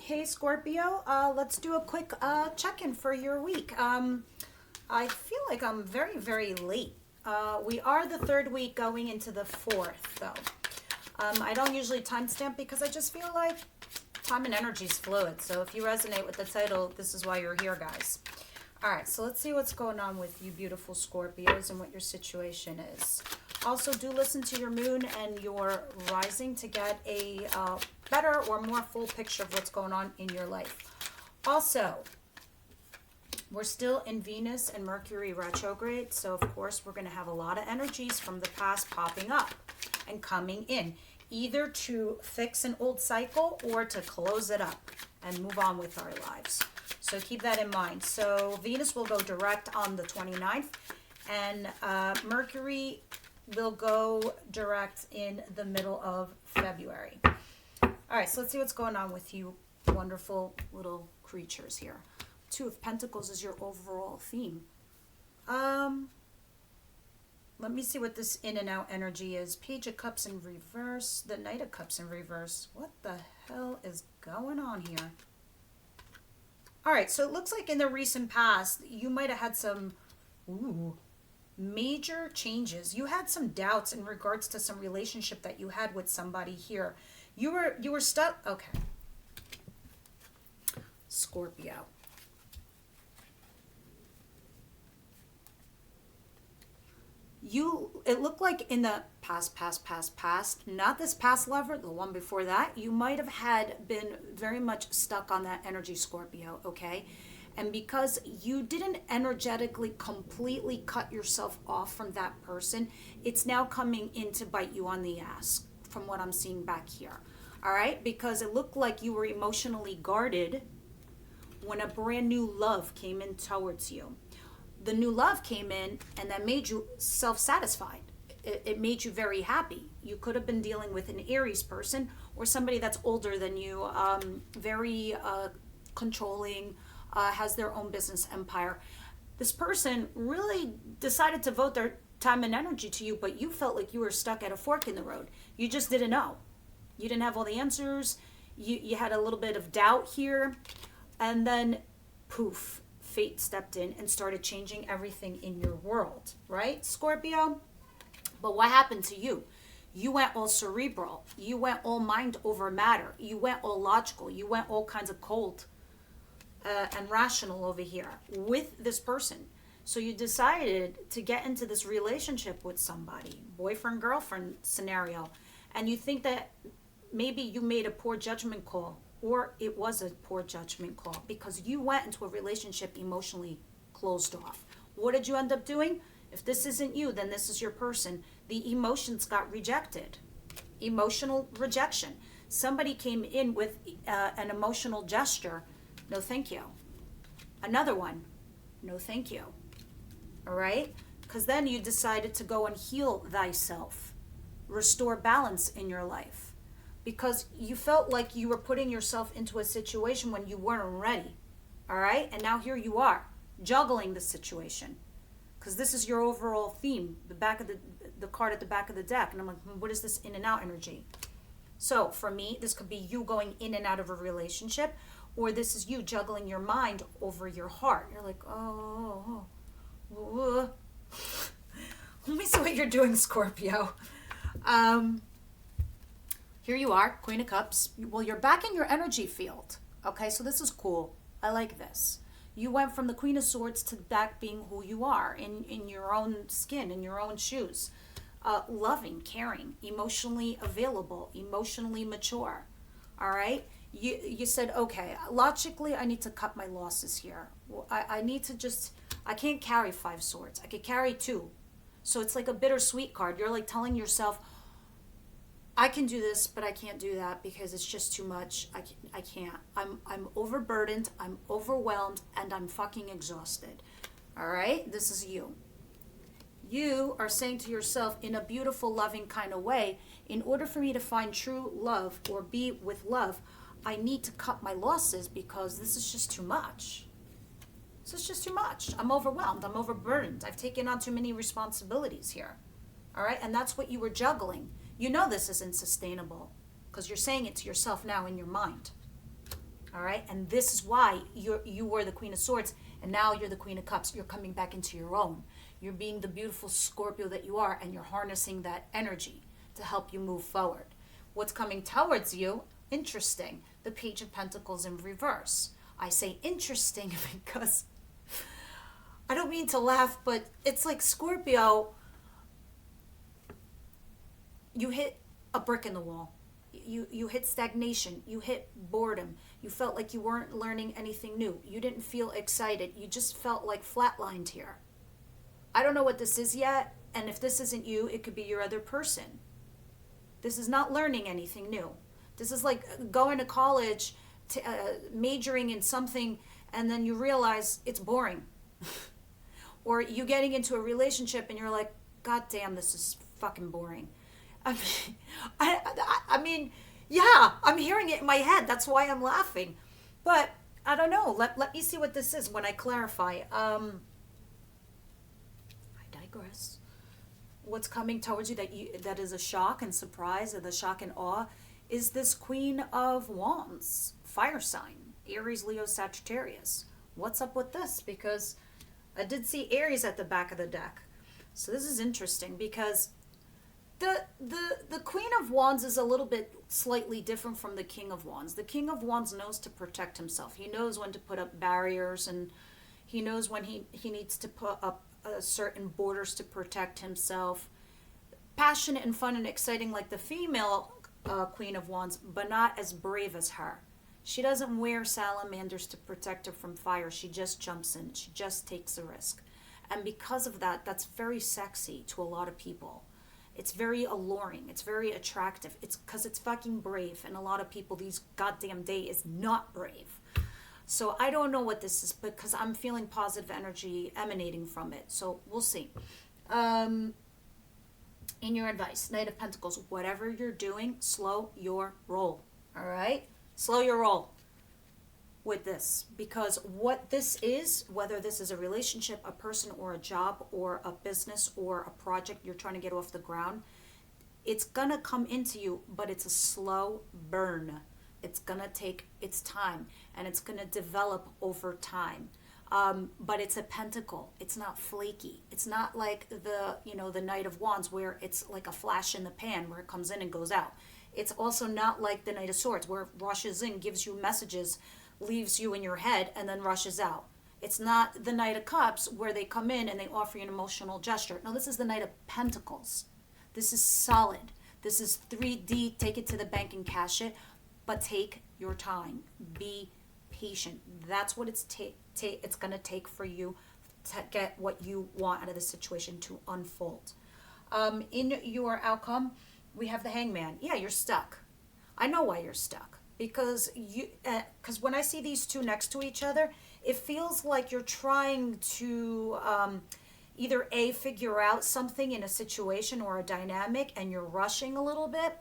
Hey Scorpio, let's do a quick check-in for your week. I feel like I'm very late. We are the third week going into the fourth though. I don't usually timestamp because I just feel like time and energy is fluid. So if you resonate with the title, this is why you're here, guys. All right, so let's see what's going on with you beautiful Scorpios and what your situation is. Also, do listen to your moon and your rising to get a better or more full picture of what's going on in your life. Also, we're still in Venus and Mercury retrograde, so of course we're going to have a lot of energies from the past popping up and coming in, either to fix an old cycle or to close it up and move on with our lives. So keep that in mind. So Venus will go direct on the 29th, and Mercury will go direct in the middle of February. All right, so let's see what's going on with you wonderful little creatures here. Two of Pentacles is your overall theme. Let me see what this in and out energy is. Page of Cups in reverse, the Knight of Cups in reverse. What the hell is going on here? All right, so it looks like in the recent past, you might have had some major changes. You had some doubts in regards to some relationship that you had with somebody here. You were stuck. Okay. Scorpio. It looked like in the past, not this past lover, the one before that, you might have been very much stuck on that energy, Scorpio, okay? And because you didn't energetically completely cut yourself off from that person, it's now coming in to bite you on the ass from what I'm seeing back here, all right? Because it looked like you were emotionally guarded when a brand new love came in towards you. The new love came in and that made you self-satisfied. It made you very happy. You could have been dealing with an Aries person or somebody that's older than you, very controlling, has their own business empire. This person really decided to devote their time and energy to you, but you felt like you were stuck at a fork in the road. You just didn't know. You didn't have all the answers. You had a little bit of doubt here. And then, poof, fate stepped in and started changing everything in your world, right, Scorpio? But what happened to you? You went all cerebral. You went all mind over matter. You went all logical. You went all kinds of cold and rational over here with this person. So you decided to get into this relationship with somebody, boyfriend, girlfriend scenario, and you think that maybe you made a poor judgment call, or it was a poor judgment call because you went into a relationship emotionally closed off. What did you end up doing? If this isn't you, then this is your person. The emotions got rejected. Emotional rejection. Somebody came in with an emotional gesture. No, thank you. Another one. No, thank you. All right? Because then you decided to go and heal thyself. Restore balance in your life. Because you felt like you were putting yourself into a situation when you weren't ready. All right? And now here you are, juggling the situation. Because this is your overall theme, the back of the card at the back of the deck. And I'm like, what is this in and out energy? So for me, this could be you going in and out of a relationship, or this is you juggling your mind over your heart. You're like, oh. Let me see what you're doing, Scorpio. Here you are, Queen of Cups. Well, you're back in your energy field. Okay, so this is cool. I like this. You went from the Queen of Swords to back being who you are in your own skin, in your own shoes. Loving, caring, emotionally available, emotionally mature. All right? You said, okay, logically, I need to cut my losses here. I need to just, I can't carry 5 swords. I could carry 2. So it's like a bittersweet card. You're like telling yourself, I can do this, but I can't do that because it's just too much. I can't. I'm overburdened, I'm overwhelmed, and I'm fucking exhausted. All right? This is you. You are saying to yourself in a beautiful, loving kind of way, in order for me to find true love or be with love, I need to cut my losses because this is just too much. This is just too much. I'm overwhelmed. I'm overburdened. I've taken on too many responsibilities here. All right? And that's what you were juggling. You know this isn't sustainable because you're saying it to yourself now in your mind. All right, and this is why you were the Queen of Swords, and now you're the Queen of Cups. You're coming back into your own. You're being the beautiful Scorpio that you are, and you're harnessing that energy to help you move forward. What's coming towards you? Interesting. The Page of Pentacles in reverse. I say interesting because I don't mean to laugh, but it's like Scorpio, you hit a brick in the wall. You hit stagnation. You hit boredom. You felt like you weren't learning anything new. You didn't feel excited. You just felt like flatlined here. I don't know what this is yet, and if this isn't you, it could be your other person. This is not learning anything new. This is like going to college, majoring in something, and then you realize it's boring. Or you getting into a relationship and you're like, God damn, this is fucking boring. I mean, yeah, I'm hearing it in my head. That's why I'm laughing. But I don't know. Let me see what this is when I clarify. I digress. What's coming towards you that is a shock and surprise, or the shock and awe, is this Queen of Wands, fire sign, Aries, Leo, Sagittarius. What's up with this? Because I did see Aries at the back of the deck. So this is interesting because the Queen of Wands is a little bit slightly different from the King of Wands. The King of Wands knows to protect himself. He knows when to put up barriers, and he knows when he needs to put up certain borders to protect himself. Passionate and fun and exciting like the female Queen of Wands, but not as brave as her. She doesn't wear salamanders to protect her from fire. She just jumps in. She just takes a risk. And because of that, that's very sexy to a lot of people. It's very alluring. It's very attractive. It's because it's fucking brave. And a lot of people these goddamn day is not brave. So I don't know what this is because I'm feeling positive energy emanating from it. So we'll see. In your advice, Knight of Pentacles, whatever you're doing, slow your roll. All right? Slow your roll with this, because what this is, whether this is a relationship, a person, or a job, or a business, or a project you're trying to get off the ground, it's gonna come into you, but it's a slow burn. It's gonna take its time, and it's gonna develop over time. But it's a pentacle. It's not flaky. It's not like the Knight of Wands, where it's like a flash in the pan where it comes in and goes out. It's also not like the Knight of Swords, where it rushes in, gives you messages, leaves you in your head, and then rushes out. It's not the Knight of Cups, where they come in and they offer you an emotional gesture. No, this is the Knight of Pentacles. This is solid. This is 3D. Take it to the bank and cash it, but take your time. Be patient. That's what it's going to take for you to get what you want out of the situation to unfold. In your outcome, we have the Hangman. Yeah, you're stuck. I know why you're stuck. Because when I see these two next to each other, it feels like you're trying to either figure out something in a situation or a dynamic, and you're rushing a little bit,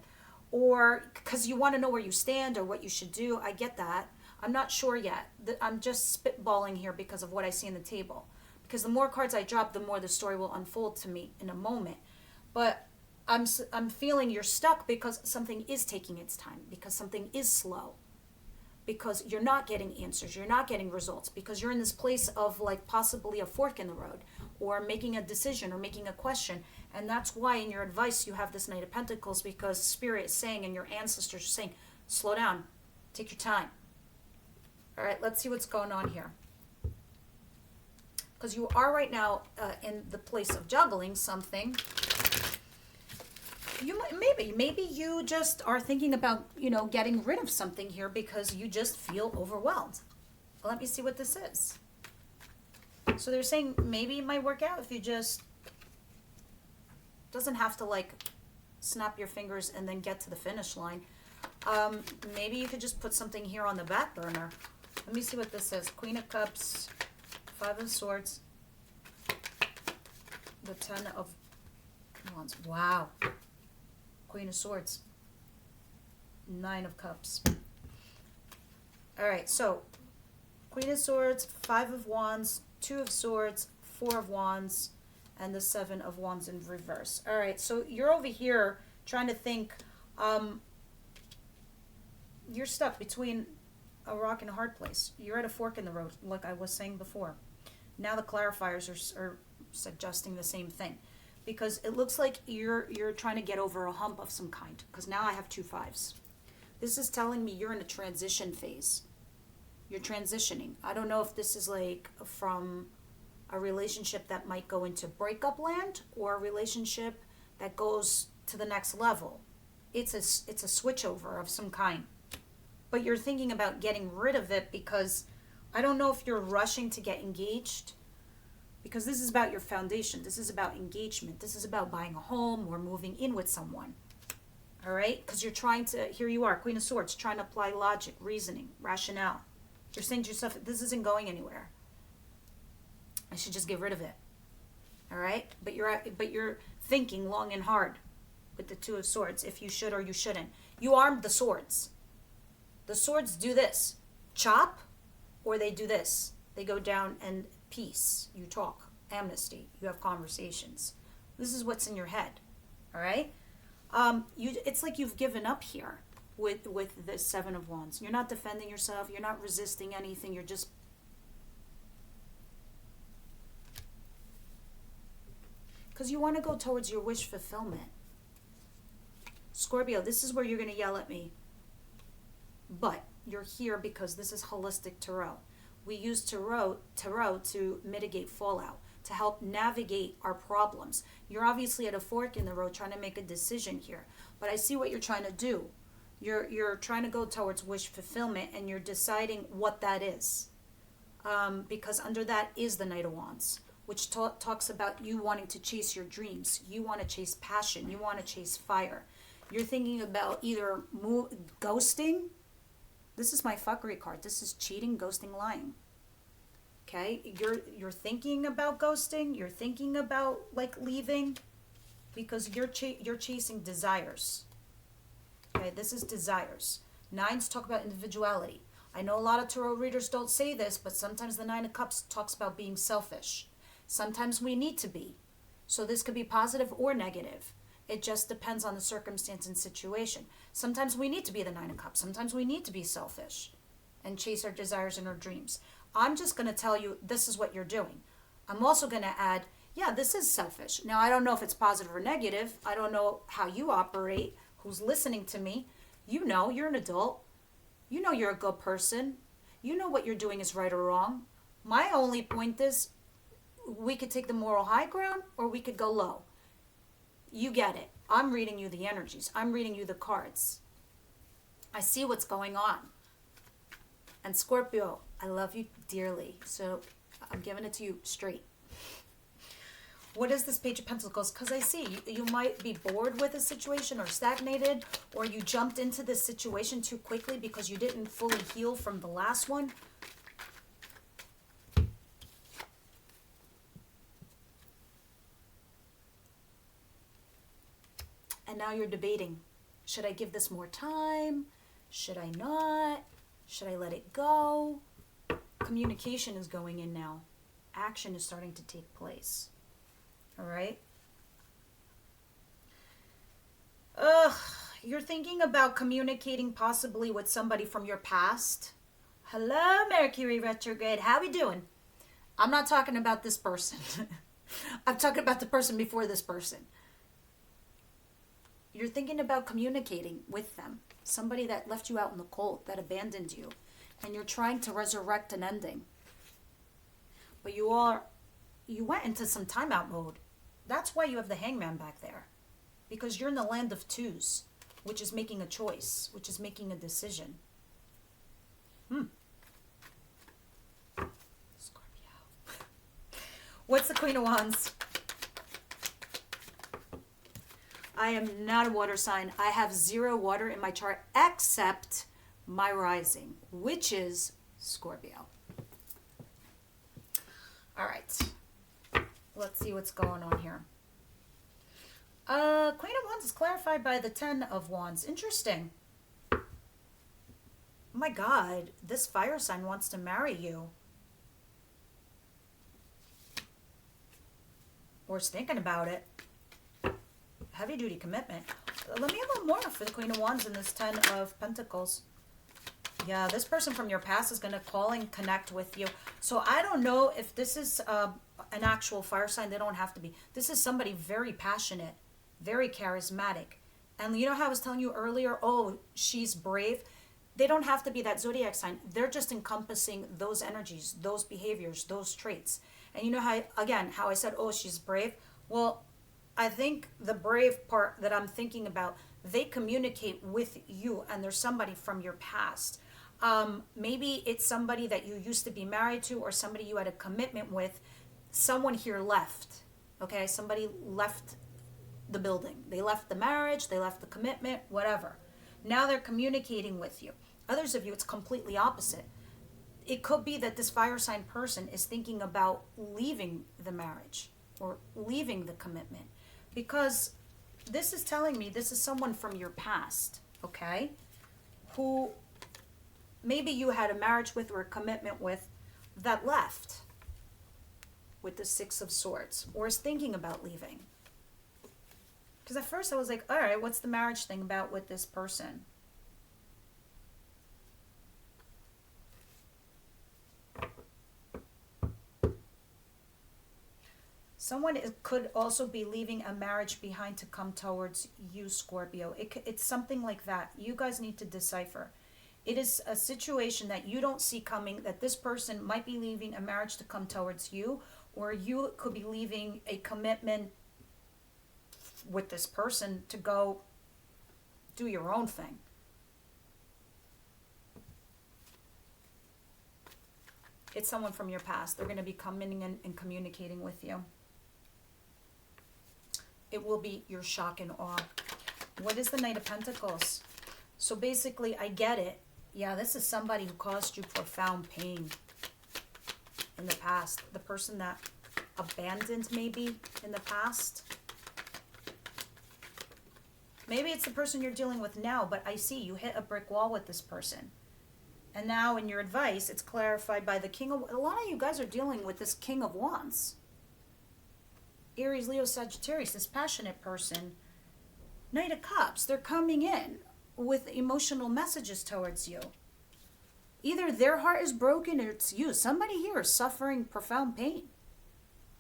or because you want to know where you stand or what you should do. I get that. I'm not sure yet. I'm just spitballing here because of what I see in the table. Because the more cards I drop, the more the story will unfold to me in a moment. But I'm feeling you're stuck because something is taking its time, because something is slow, because you're not getting answers, you're not getting results, because you're in this place of like possibly a fork in the road, or making a decision, or making a question. And that's why in your advice you have this Knight of Pentacles, because Spirit is saying, and your ancestors are saying, slow down, take your time. All right, let's see what's going on here. Because you are right now in the place of juggling something. Maybe you just are thinking about, getting rid of something here because you just feel overwhelmed. Let me see what this is. So they're saying maybe it might work out if you just, doesn't have to like snap your fingers and then get to the finish line. Maybe you could just put something here on the back burner. Let me see what this says. Queen of Cups, Five of Swords, the Ten of Wands. Wow. Queen of Swords, Nine of Cups. All right, so Queen of Swords, Five of Wands, Two of Swords, Four of Wands, and the Seven of Wands in reverse. All right, so you're over here trying to think. You're stuck between a rock and a hard place. You're at a fork in the road, like I was saying before. Now the clarifiers are suggesting the same thing, because it looks like you're trying to get over a hump of some kind, because now I have 2 5s. This is telling me you're in a transition phase. You're transitioning. I don't know if this is like from a relationship that might go into breakup land or a relationship that goes to the next level. It's a switchover of some kind. But you're thinking about getting rid of it, because I don't know if you're rushing to get engaged, because this is about your foundation. This is about engagement. This is about buying a home or moving in with someone. All right? Because you're trying to, here you are, Queen of Swords, trying to apply logic, reasoning, rationale. You're saying to yourself, this isn't going anywhere. I should just get rid of it. All right? But you're thinking long and hard with the 2 of Swords, if you should or you shouldn't. You armed the swords. The swords do this, chop, or they do this. They go down and peace. You talk, amnesty. You have conversations. This is what's in your head. All right? It's like you've given up here with the 7 of Wands. You're not defending yourself. You're not resisting anything. You're just... because you want to go towards your wish fulfillment. Scorpio, this is where you're going to yell at me. But you're here because this is holistic tarot. We use tarot to mitigate fallout, to help navigate our problems. You're obviously at a fork in the road trying to make a decision here. But I see what you're trying to do. You're trying to go towards wish fulfillment, and you're deciding what that is. Because under that is the Knight of Wands, which talks about you wanting to chase your dreams. You want to chase passion. You want to chase fire. You're thinking about either ghosting. This is my fuckery card. This is cheating, ghosting, lying. Okay? You're thinking about ghosting. You're thinking about like leaving, because you're chasing desires. Okay? This is desires. 9s talk about individuality. I know a lot of tarot readers don't say this, but sometimes the 9 of Cups talks about being selfish. Sometimes we need to be. So this could be positive or negative. It just depends on the circumstance and situation. Sometimes we need to be the 9 of Cups. Sometimes we need to be selfish and chase our desires and our dreams. I'm just going to tell you this is what you're doing. I'm also going to add, yeah, this is selfish. Now, I don't know if it's positive or negative. I don't know how you operate, who's listening to me. You know, you're an adult. You know you're a good person. You know what you're doing is right or wrong. My only point is, we could take the moral high ground or we could go low. You get it. I'm reading you the energies. I'm reading you the cards. I see what's going on. And Scorpio, I love you dearly. So I'm giving it to you straight. What is this Page of Pentacles? Because I see you might be bored with a situation or stagnated, or you jumped into this situation too quickly because you didn't fully heal from the last one. And now you're debating, should I give this more time? Should I not? Should I let it go? Communication is going in now. Action is starting to take place. All right? You're thinking about communicating possibly with somebody from your past. Hello, Mercury retrograde. How we doing? I'm not talking about this person. I'm talking about the person before this person. You're thinking about communicating with them. Somebody that left you out in the cold, that abandoned you. And you're trying to resurrect an ending. But you went into some timeout mode. That's why you have the Hangman back there. Because you're in the land of 2s, which is making a choice, which is making a decision. Scorpio. What's the Queen of Wands? I am not a water sign. I have 0 water in my chart except my rising, which is Scorpio. All right. Let's see what's going on here. Queen of Wands is clarified by the 10 of Wands. Interesting. Oh my God, this fire sign wants to marry you. Or is thinking about it. Heavy duty commitment. Let me have a little more for the Queen of Wands in this 10 of Pentacles. Yeah, this person from your past is going to call and connect with you. So I don't know if this is an actual fire sign. They don't have to be. This is somebody very passionate, very charismatic. And you know how I was telling you earlier, oh, she's brave? They don't have to be that zodiac sign. They're just encompassing those energies, those behaviors, those traits. And you know how, again, how I said, oh, she's brave? Well, I think the brave part that I'm thinking about, they communicate with you, and there's somebody from your past. Maybe it's somebody that you used to be married to, or somebody you had a commitment with. Someone here left, okay? Somebody left the building. They left the marriage, they left the commitment, whatever. Now they're communicating with you. Others of you, it's completely opposite. It could be that this fire sign person is thinking about leaving the marriage or leaving the commitment, because this is telling me this is someone from your past, okay, who maybe you had a marriage with or a commitment with that left with the Six of Swords, or is thinking about leaving. Because at first I was like, all right, what's the marriage thing about with this person? Someone could also be leaving a marriage behind to come towards you, Scorpio. It's something like that. You guys need to decipher. It is a situation that you don't see coming, that this person might be leaving a marriage to come towards you, or you could be leaving a commitment with this person to go do your own thing. It's someone from your past. They're going to be coming in and communicating with you. It will be your shock and awe. What is the Knight of Pentacles? So basically, I get it. Yeah, this is somebody who caused you profound pain in the past. The person that abandoned maybe in the past. Maybe it's the person you're dealing with now, but I see you hit a brick wall with this person. And now in your advice, it's clarified by the King of... A lot of you guys are dealing with this King of Wands. Aries, Leo, Sagittarius, this passionate person. Knight of Cups, they're coming in with emotional messages towards you. Either their heart is broken or it's you. Somebody here is suffering profound pain.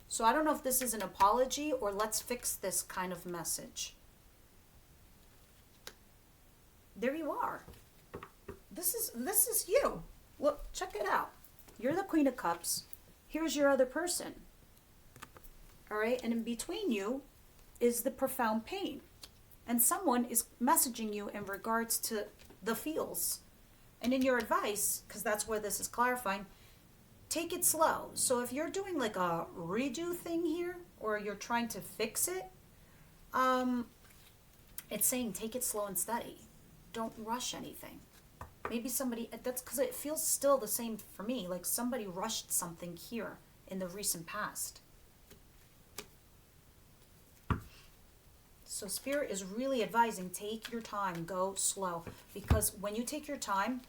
So I don't know if this is an apology or let's fix this kind of message. There you are. This is you. Look, check it out. You're the Queen of Cups. Here's your other person. All right, and in between you is the profound pain. And someone is messaging you in regards to the feels. And in your advice, because that's where this is clarifying, take it slow. So if you're doing like a redo thing here, or you're trying to fix it, it's saying take it slow and steady. Don't rush anything. Maybe somebody, that's because it feels still the same for me, like somebody rushed something here in the recent past. So Spirit is really advising, take your time, go slow. Because when you take your time,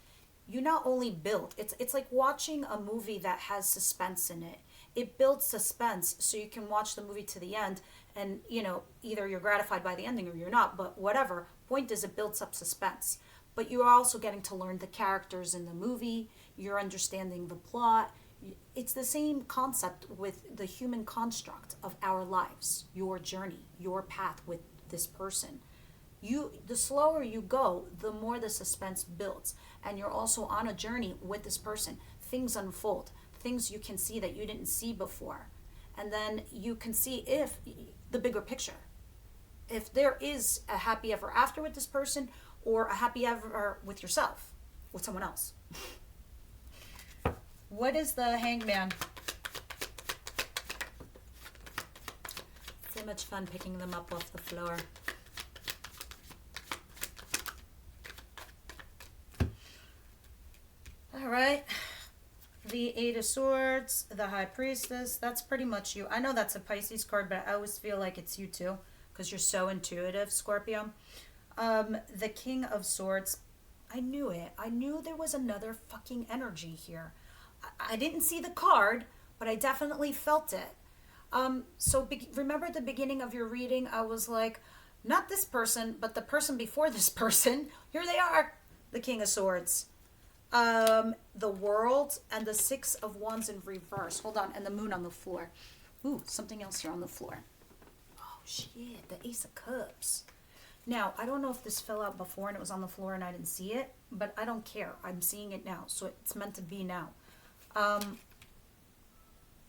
you not only build, it's like watching a movie that has suspense in it. It builds suspense so you can watch the movie to the end and, you know, either you're gratified by the ending or you're not, but whatever. Point is it builds up suspense. But you're also getting to learn the characters in the movie. You're understanding the plot. It's the same concept with the human construct of our lives, your journey, your path with this person. The slower you go, the more the suspense builds. And you're also on a journey with this person. Things unfold, things you can see that you didn't see before. And then you can see if the bigger picture. If there is a happy ever after with this person, or a happy ever with yourself, with someone else. What is the Hangman? So much fun picking them up off the floor. All right. The Eight of Swords, the High Priestess, that's pretty much you. I know that's a Pisces card, but I always feel like it's you too, because you're so intuitive, Scorpio. The King of Swords, I knew it. I knew there was another fucking energy here. I didn't see the card, but I definitely felt it. Remember at the beginning of your reading, I was like, not this person, but the person before this person. Here they are, the King of Swords. The World and the Six of Wands in reverse. Hold on, and the Moon on the floor. Ooh, something else here on the floor. Oh shit, the Ace of Cups. Now, I don't know if this fell out before and it was on the floor and I didn't see it, but I don't care. I'm seeing it now, so it's meant to be now.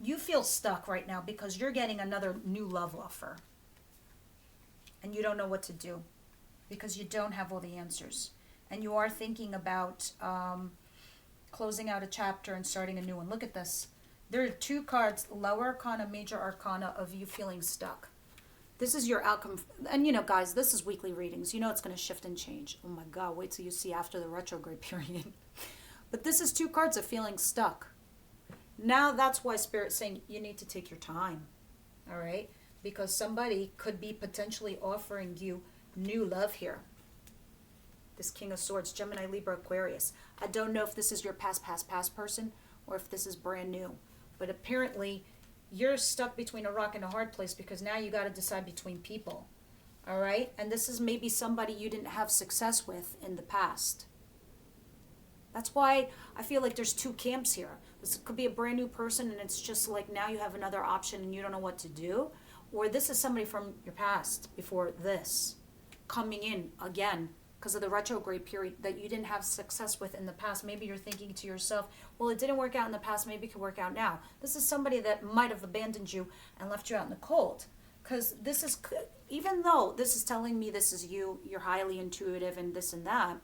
You feel stuck right now because you're getting another new love offer. And you don't know what to do because you don't have all the answers. And you are thinking about closing out a chapter and starting a new one. Look at this. There are two cards, Lower Arcana, Major Arcana, of you feeling stuck. This is your outcome. And you know, guys, this is weekly readings. You know it's going to shift and change. Oh my God, wait till you see after the retrograde period. But this is two cards of feeling stuck. Now that's why Spirit's saying you need to take your time. All right? Because somebody could be potentially offering you new love here. This King of Swords, Gemini, Libra, Aquarius. I don't know if this is your past person or if this is brand new. But apparently you're stuck between a rock and a hard place because now you got to decide between people. All right? And this is maybe somebody you didn't have success with in the past. That's why I feel like there's two camps here. This could be a brand new person and it's just like now you have another option and you don't know what to do. Or this is somebody from your past before this coming in again because of the retrograde period that you didn't have success with in the past. Maybe you're thinking to yourself, well, it didn't work out in the past, maybe it could work out now. This is somebody that might have abandoned you and left you out in the cold. Because this is, even though this is telling me this is you, you're highly intuitive and this and that,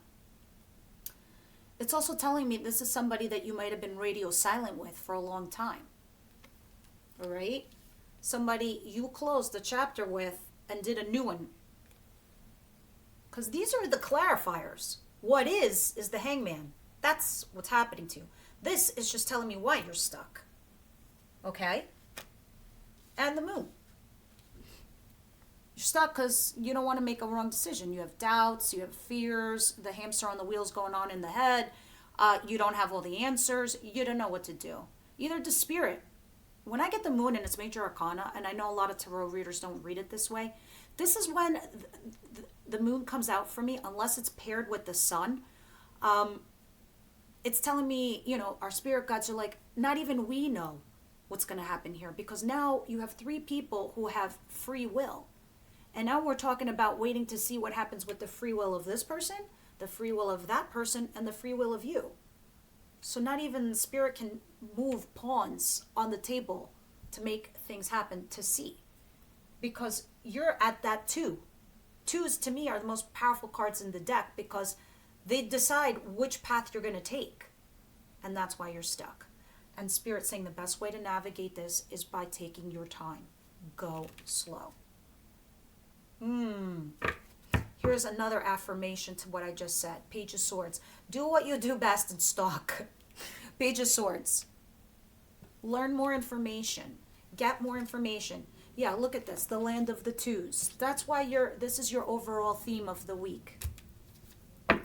it's also telling me this is somebody that you might have been radio silent with for a long time. All right? Somebody you closed the chapter with and did a new one. Because these are the clarifiers. What is the Hangman. That's what's happening to you. This is just telling me why you're stuck. Okay? And the Moon. You're stuck because you don't want to make a wrong decision. You have doubts, you have fears, the hamster on the wheels going on in the head. You don't have all the answers. You don't know what to do. Either the Spirit. When I get the Moon and it's Major Arcana, and I know a lot of tarot readers don't read it this way, this is when the Moon comes out for me, unless it's paired with the Sun. It's telling me, you know, our spirit guides are like, not even we know what's going to happen here, because now you have three people who have free will. And now we're talking about waiting to see what happens with the free will of this person, the free will of that person, and the free will of you. So not even the Spirit can move pawns on the table to make things happen to see. Because you're at that two. Twos to me are the most powerful cards in the deck because they decide which path you're going to take. And that's why you're stuck. And Spirit's saying the best way to navigate this is by taking your time. Go slow. Here's another affirmation to what I just said. Page of Swords. Do what you do best and stalk. Page of Swords. Learn more information. Get more information. Yeah, look at this. The Land of the Twos. That's why this is your overall theme of the week. All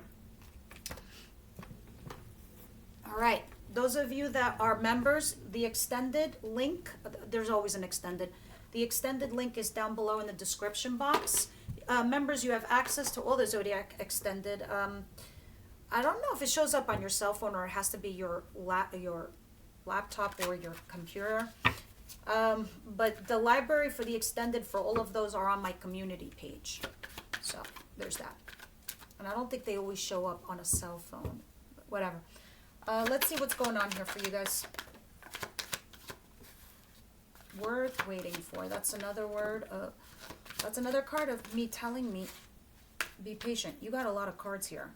right. Those of you that are members, the extended link, there's always an extended. The extended link is down below in the description box. Members, you have access to all the Zodiac extended. I don't know if it shows up on your cell phone or it has to be your laptop or your computer. But the library for the extended for all of those are on my community page. So there's that. And I don't think they always show up on a cell phone. But whatever. Let's see what's going on here for you guys. Worth waiting for. That's another word. That's another card of me telling me, be patient. You got a lot of cards here.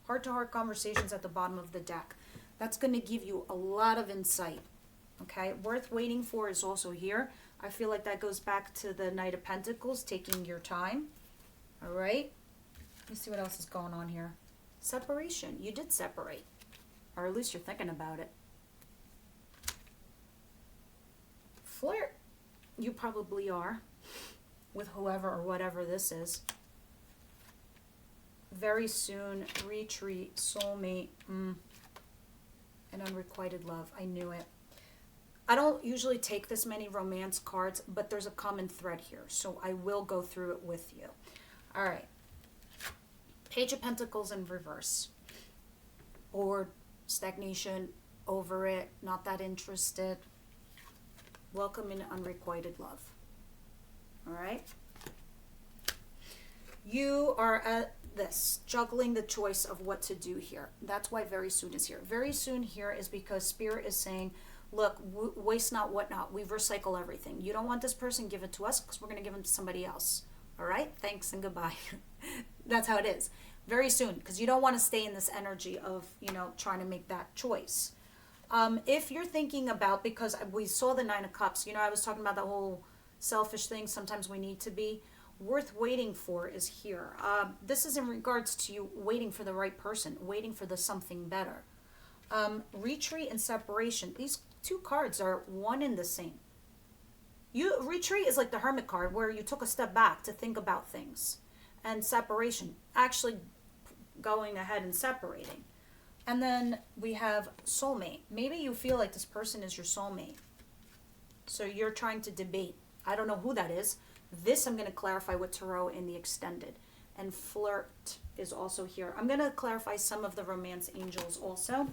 Heart-to-heart conversations at the bottom of the deck. That's going to give you a lot of insight. Okay, worth waiting for is also here. I feel like that goes back to the Knight of Pentacles, taking your time. All right. Let me see what else is going on here. Separation. You did separate. Or at least you're thinking about it. Flirt. You probably are. With whoever or whatever this is. Very soon. Retreat. Soulmate. And unrequited love. I knew it. I don't usually take this many romance cards, but there's a common thread here, so I will go through it with you. All right. Page of Pentacles in reverse. Or stagnation, over it, not that interested. Welcome in unrequited love. All right? You are at this, juggling the choice of what to do here. That's why very soon is here. Very soon here is because Spirit is saying, look, waste not, what not. We recycle everything. You don't want this person, give it to us, because we're going to give them to somebody else. All right? Thanks and goodbye. That's how it is. Very soon, because you don't want to stay in this energy of, you know, trying to make that choice. If you're thinking about, because we saw the Nine of Cups, you know, I was talking about the whole selfish thing, sometimes we need to be. Worth waiting for is here. This is in regards to you waiting for the right person, waiting for the something better. Retreat and separation. These two cards are one and the same. Retreat is like the Hermit card, where you took a step back to think about things. And separation, actually going ahead and separating. And then we have soulmate. Maybe you feel like this person is your soulmate. So you're trying to debate. I don't know who that is. This I'm going to clarify with Tarot in the extended. And flirt is also here. I'm going to clarify some of the romance angels also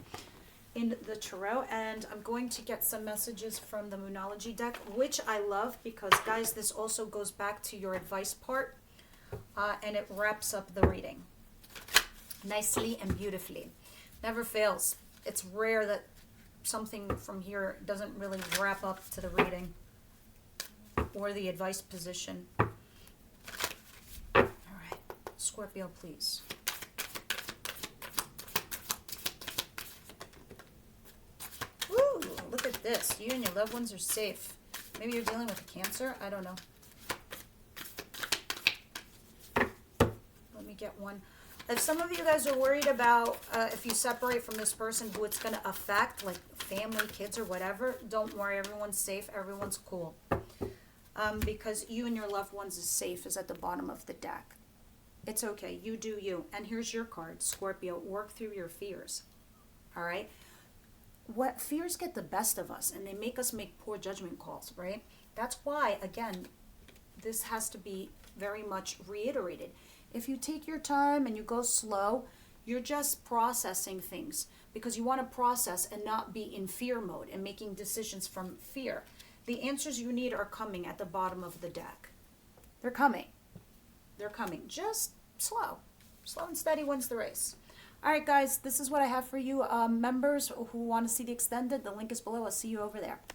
in the Tarot. And I'm going to get some messages from the Moonology deck, which I love because, guys, this also goes back to your advice part. And it wraps up the reading nicely and beautifully. Never fails. It's rare that something from here doesn't really wrap up to the reading or the advice position. All right, Scorpio, please. Woo, look at this. You and your loved ones are safe. Maybe you're dealing with a Cancer. I don't know. Let me get one. If some of you guys are worried about if you separate from this person, who it's going to affect, like family, kids, or whatever, don't worry. Everyone's safe. Everyone's cool. Because you and your loved ones is safe is at the bottom of the deck. It's okay. You do you. And here's your card, Scorpio. Work through your fears. All right? What fears get the best of us, and they make us make poor judgment calls, right? That's why, again, this has to be very much reiterated. If you take your time and you go slow, you're just processing things because you want to process and not be in fear mode and making decisions from fear. The answers you need are coming at the bottom of the deck. They're coming. They're coming. Just slow. Slow and steady wins the race. All right, guys, this is what I have for you. Members who want to see the extended, the link is below. I'll see you over there.